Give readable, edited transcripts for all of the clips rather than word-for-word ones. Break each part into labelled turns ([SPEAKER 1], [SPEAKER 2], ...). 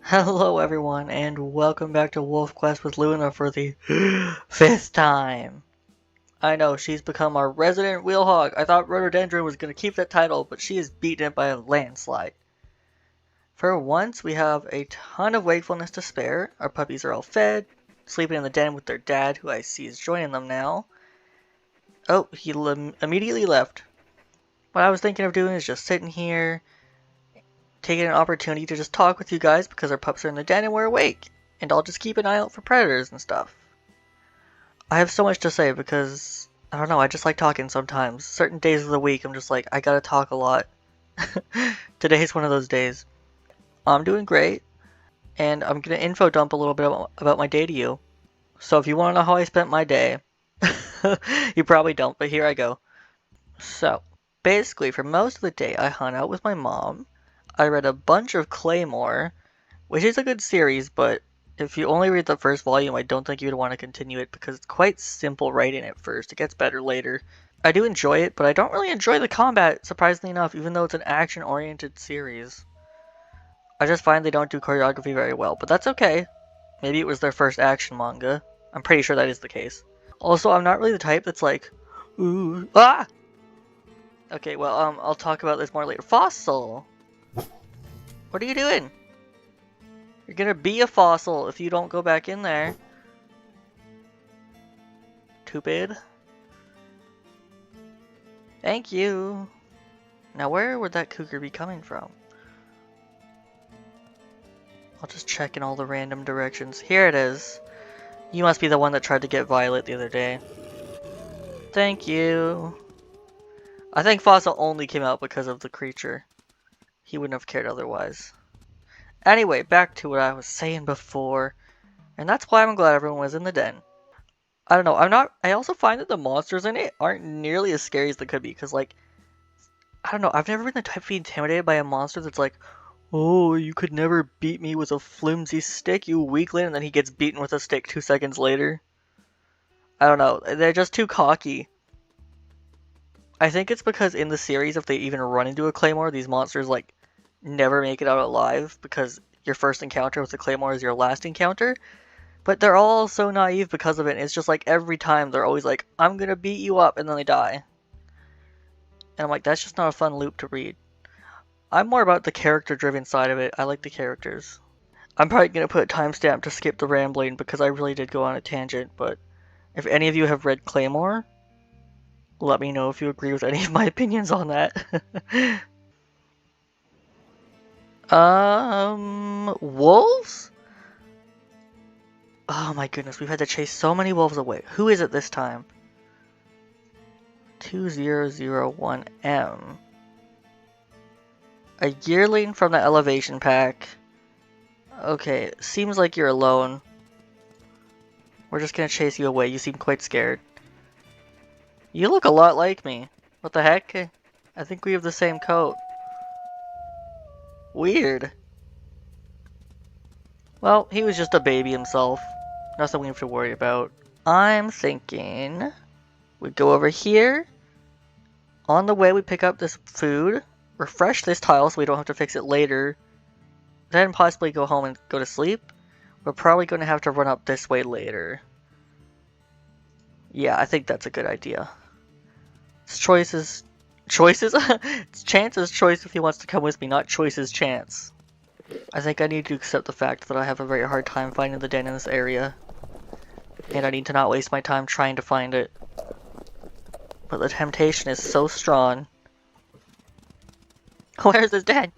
[SPEAKER 1] Hello everyone, and welcome back to Wolfquest with Luna for the 5th time. I know, she's become our resident wheel hog. I thought Rhododendron was going to keep that title, but she is beaten it by a landslide. For once, we have a ton of wakefulness to spare. Our puppies are all fed, sleeping in the den with their dad, who I see is joining them now. Oh, he immediately left. What I was thinking of doing is just sitting here, taking an opportunity to just talk with you guys because our pups are in the den and we're awake. And I'll just keep an eye out for predators and stuff. I have so much to say because, I don't know, I just like talking sometimes. Certain days of the week, I'm just like, I gotta talk a lot. Today's one of those days. I'm doing great, and I'm gonna info dump a little bit about my day to you. So if you want to know how I spent my day, you probably don't, but here I go. So, basically, for most of the day, I hung out with my mom. I read a bunch of Claymore, which is a good series, but if you only read the first volume, I don't think you'd want to continue it because it's quite simple writing at first. It gets better later. I do enjoy it, but I don't really enjoy the combat, surprisingly enough, even though it's an action-oriented series. I just find they don't do choreography very well, but that's okay. Maybe it was their first action manga. I'm pretty sure that is the case. Also, I'm not really the type that's like, ooh, ah! Okay, well, I'll talk about this more later. Fossil! What are you doing? You're gonna be a fossil if you don't go back in there. Stupid. Thank you. Now where would that cougar be coming from? I'll just check in all the random directions. Here it is. You must be the one that tried to get Violet the other day. Thank you. I think Fossil only came out because of the creature. He wouldn't have cared otherwise. Anyway, back to what I was saying before. And that's why I'm glad everyone was in the den. I don't know, I also find that the monsters in it aren't nearly as scary as they could be. Because, like, I don't know, I've never been the type to be intimidated by a monster that's like, oh, you could never beat me with a flimsy stick, you weakling, and then he gets beaten with a stick 2 seconds later. I don't know, they're just too cocky. I think it's because in the series, if they even run into a Claymore, these monsters, like, never make it out alive because your first encounter with the Claymore is your last encounter. But they're all so naive because of it. It's just like every time they're always like, I'm gonna beat you up, and then they die. And I'm like, that's just not a fun loop to read. I'm more about the character-driven side of it. I like the characters. I'm probably gonna put a timestamp to skip the rambling because I really did go on a tangent, but if any of you have read Claymore, let me know if you agree with any of my opinions on that. Wolves? Oh my goodness, we've had to chase so many wolves away. Who is it this time? 2001M. A yearling from the elevation pack. Okay, seems like you're alone. We're just gonna chase you away. You seem quite scared. You look a lot like me. What the heck? I think we have the same coat. Weird. Well, he was just a baby himself. Nothing we have to worry about. I'm thinking we go over here. On the way we pick up this food. Refresh this tile so we don't have to fix it later. Then possibly go home and go to sleep. We're probably going to have to run up this way later. Yeah, I think that's a good idea. It's choices. Choices? It's Chance's choice if he wants to come with me, not Choice's chance. I think I need to accept the fact that I have a very hard time finding the den in this area. And I need to not waste my time trying to find it. But the temptation is so strong. Where's this den?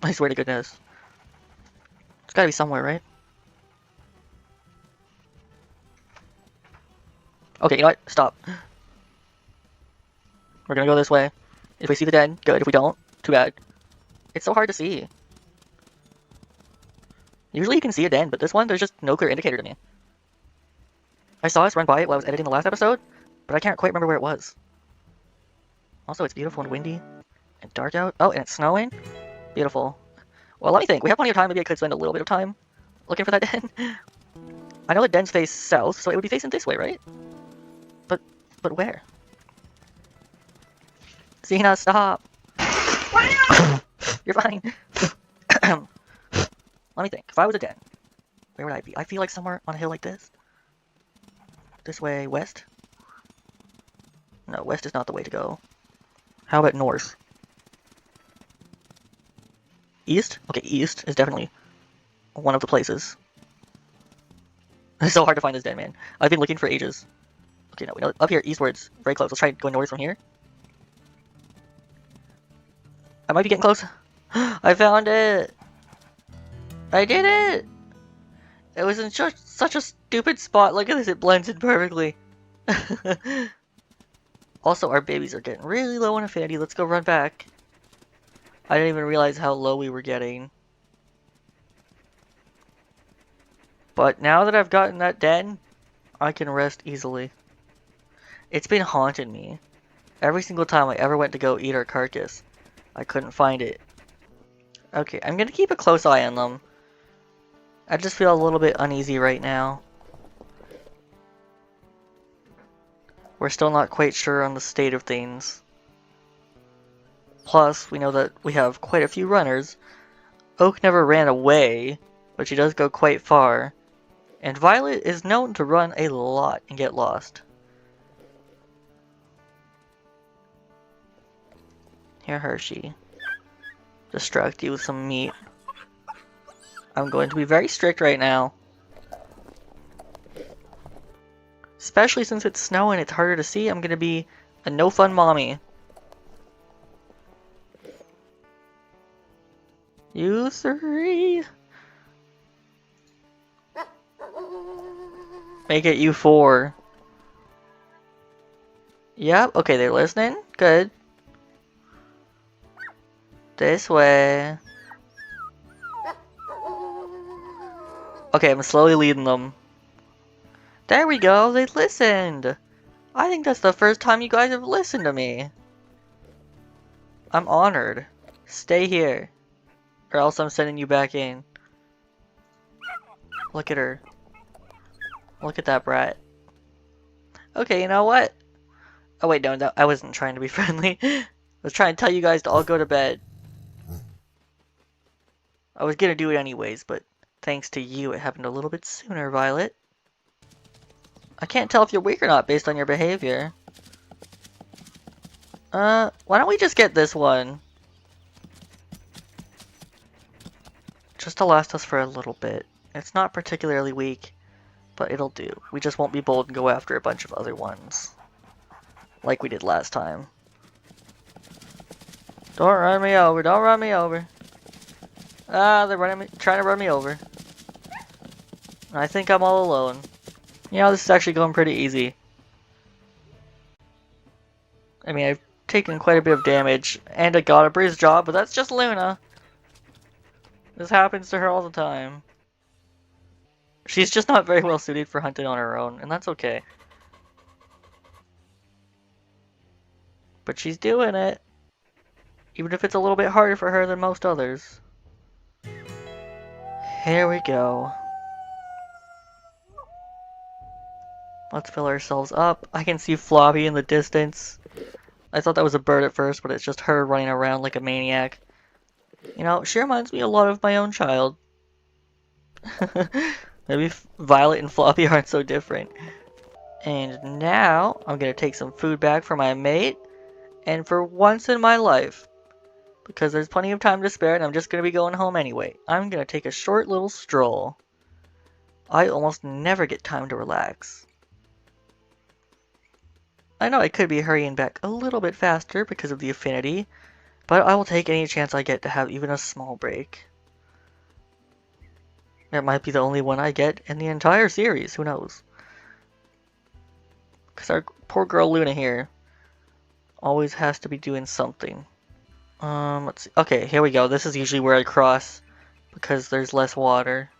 [SPEAKER 1] I swear to goodness. It's gotta be somewhere, right? Okay, you know what? Stop. We're gonna go this way. If we see the den, good. If we don't, too bad. It's so hard to see. Usually you can see a den, but this one, there's just no clear indicator to me. I saw us run by it while I was editing the last episode, but I can't quite remember where it was. Also, it's beautiful and windy and dark out. Oh, and it's snowing. Beautiful. Well, let me think. We have plenty of time. Maybe I could spend a little bit of time looking for that den. I know the dens face south, so it would be facing this way, right? But where? Xena, stop! You're fine. Let me think. If I was a den, where would I be? I feel like somewhere on a hill like this. This way, west? No, west is not the way to go. How about north? East? Okay, east is definitely one of the places. It's so hard to find this den, man. I've been looking for ages. Okay, no, we know up here, eastwards, very close. Let's try going north from here. I might be getting close. I found it! I did it! It was in such a stupid spot. Look at this, it blends in perfectly. Also, our babies are getting really low on affinity. Let's go run back. I didn't even realize how low we were getting. But now that I've gotten that den, I can rest easily. It's been haunting me. Every single time I ever went to go eat our carcass, I couldn't find it. Okay, I'm gonna keep a close eye on them. I just feel a little bit uneasy right now. We're still not quite sure on the state of things. Plus, we know that we have quite a few runners. Oak never ran away, but she does go quite far. And Violet is known to run a lot and get lost. Here, Hershey. Distract you with some meat. I'm going to be very strict right now. Especially since it's snowing, it's harder to see. I'm gonna be a no fun mommy. You three. Make it you four. Yep, okay, they're listening. Good. This way. Okay, I'm slowly leading them. There we go, they listened! I think that's the first time you guys have listened to me. I'm honored. Stay here, or else I'm sending you back in. Look at her. Look at that brat. Okay, you know what? Oh wait, no, I wasn't trying to be friendly. I was trying to tell you guys to all go to bed. I was gonna do it anyways, but thanks to you, it happened a little bit sooner, Violet. I can't tell if you're weak or not based on your behavior. Why don't we just get this one? Just to last us for a little bit. It's not particularly weak, but it'll do. We just won't be bold and go after a bunch of other ones. Like we did last time. Don't run me over, don't run me over. Ah, they're trying to run me over. I think I'm all alone. You know, this is actually going pretty easy. I mean, I've taken quite a bit of damage, and I got a bruised jaw, but that's just Luna. This happens to her all the time. She's just not very well suited for hunting on her own, and that's okay. But she's doing it. Even if it's a little bit harder for her than most others. Here we go. Let's fill ourselves up. I can see Floppy in the distance. I thought that was a bird at first, but it's just her running around like a maniac. You know, she reminds me a lot of my own child. Maybe Violet and Floppy aren't so different. And now, I'm gonna take some food back for my mate. And for once in my life, because there's plenty of time to spare and I'm just gonna be going home anyway, I'm gonna take a short little stroll. I almost never get time to relax. I know I could be hurrying back a little bit faster because of the affinity, but I will take any chance I get to have even a small break. It might be the only one I get in the entire series, who knows? Because our poor girl Luna here always has to be doing something. Let's see. Okay, here we go. This is usually where I cross because there's less water.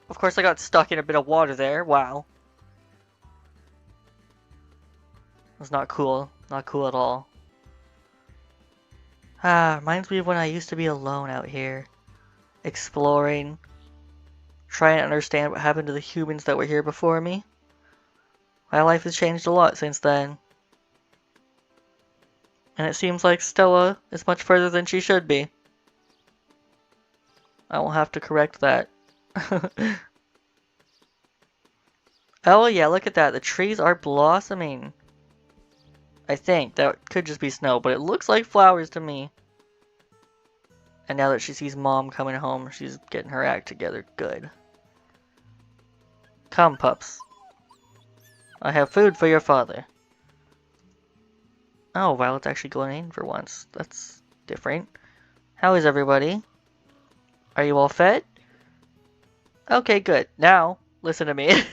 [SPEAKER 1] Of course I got stuck in a bit of water there. Wow. That's not cool. Not cool at all. Reminds me of when I used to be alone out here. Exploring. Trying to understand what happened to the humans that were here before me. My life has changed a lot since then. And it seems like Stella is much further than she should be. I will have to correct that. Oh yeah, look at that. The trees are blossoming. I think. That could just be snow, but it looks like flowers to me. And now that she sees Mom coming home, she's getting her act together. Good. Come, pups. I have food for your father. Oh, Violet's actually going in for once. That's different. How is everybody? Are you all fed? Okay, good. Now, listen to me.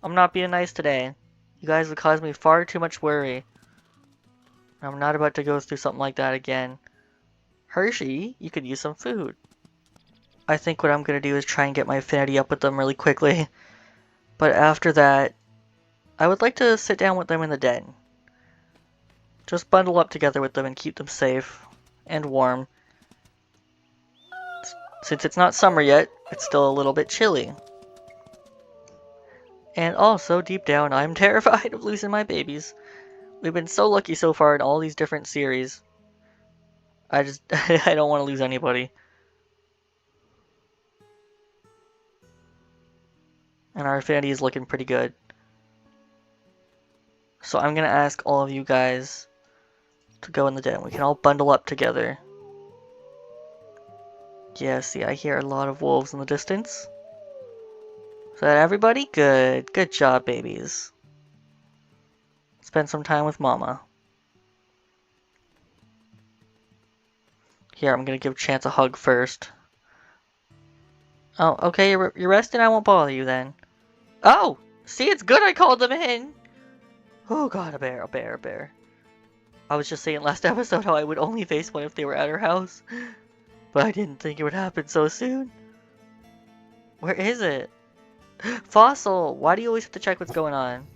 [SPEAKER 1] I'm not being nice today. You guys have caused me far too much worry. I'm not about to go through something like that again. Hershey, you could use some food. I think what I'm going to do is try and get my affinity up with them really quickly. But after that, I would like to sit down with them in the den. Just bundle up together with them and keep them safe and warm. Since it's not summer yet, it's still a little bit chilly. And also, deep down, I'm terrified of losing my babies. We've been so lucky so far in all these different series. I don't want to lose anybody. And our affinity is looking pretty good. So I'm going to ask all of you guys to go in the den. We can all bundle up together. Yeah, see, I hear a lot of wolves in the distance. Is that everybody? Good. Good job, babies. Spend some time with Mama. Here, I'm going to give Chance a hug first. Oh, okay, you're resting? I won't bother you then. Oh! See, it's good I called them in! Oh god, a bear, a bear, a bear. I was just saying last episode how I would only face one if they were at our house. But I didn't think it would happen so soon. Where is it? Fossil! Why do you always have to check what's going on?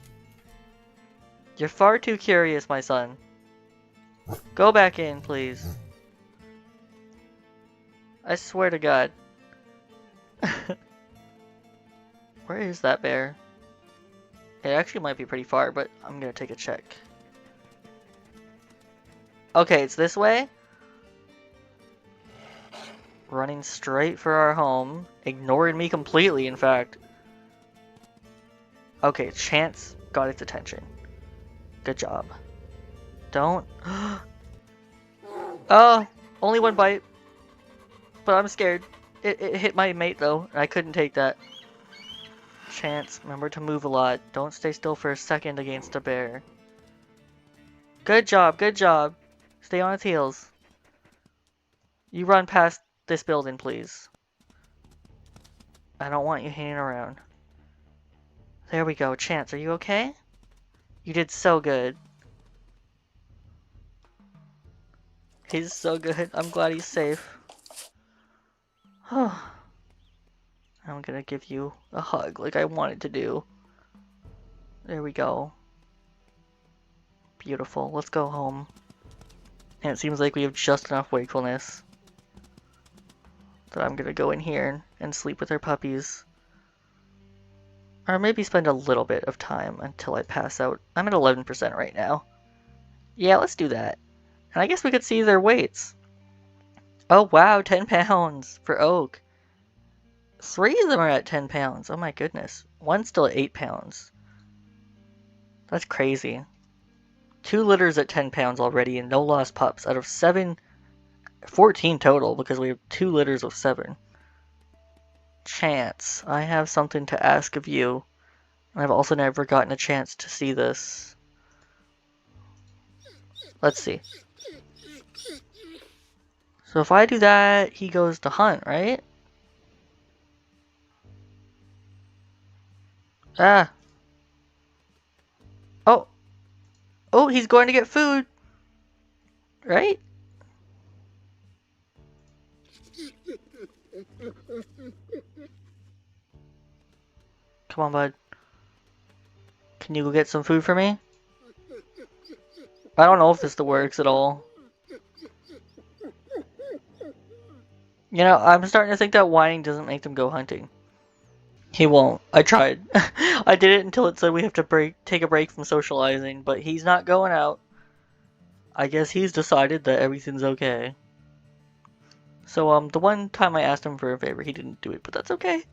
[SPEAKER 1] You're far too curious, my son. Go back in, please. I swear to God. Where is that bear? It actually might be pretty far, but I'm gonna take a check. Okay, it's this way. Running straight for our home. Ignoring me completely, in fact. Okay, Chance got its attention. Good job. Don't... Oh, only one bite. But I'm scared. It hit my mate, though, and I couldn't take that. Chance, remember to move a lot. Don't stay still for a second against a bear. Good job, good job. Stay on its heels. You run past this building, please. I don't want you hanging around. There we go. Chance, are you okay? You did so good. He's so good. I'm glad he's safe. I'm gonna give you a hug like I wanted to do. There we go. Beautiful. Let's go home. And it seems like we have just enough wakefulness that I'm gonna go in here and sleep with our puppies. Or maybe spend a little bit of time until I pass out. I'm at 11% right now. Yeah, let's do that. And I guess we could see their weights. Oh wow, 10 pounds for Oak. 3 of them are at 10 pounds. Oh my goodness. One's still at 8 pounds. That's crazy. 2 litters at 10 pounds already and no lost pups out of 14 total because we have 2 litters of 7. Chance, I have something to ask of you. And I've also never gotten a chance to see this. Let's see. So if I do that, he goes to hunt, right? Ah. Oh. Oh, he's going to get food. Right? Come on, bud. Can you go get some food for me? I don't know if this works at all. You know, I'm starting to think that whining doesn't make them go hunting. He won't. I tried. I did it until it said we have to take a break from socializing, but he's not going out. I guess he's decided that everything's okay. So, the one time I asked him for a favor, he didn't do it, but that's okay.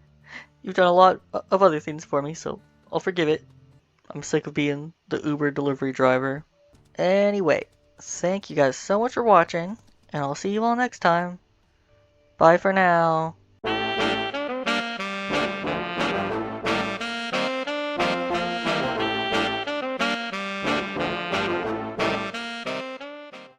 [SPEAKER 1] You've done a lot of other things for me, so I'll forgive it. I'm sick of being the Uber delivery driver. Anyway, thank you guys so much for watching, and I'll see you all next time. Bye for now.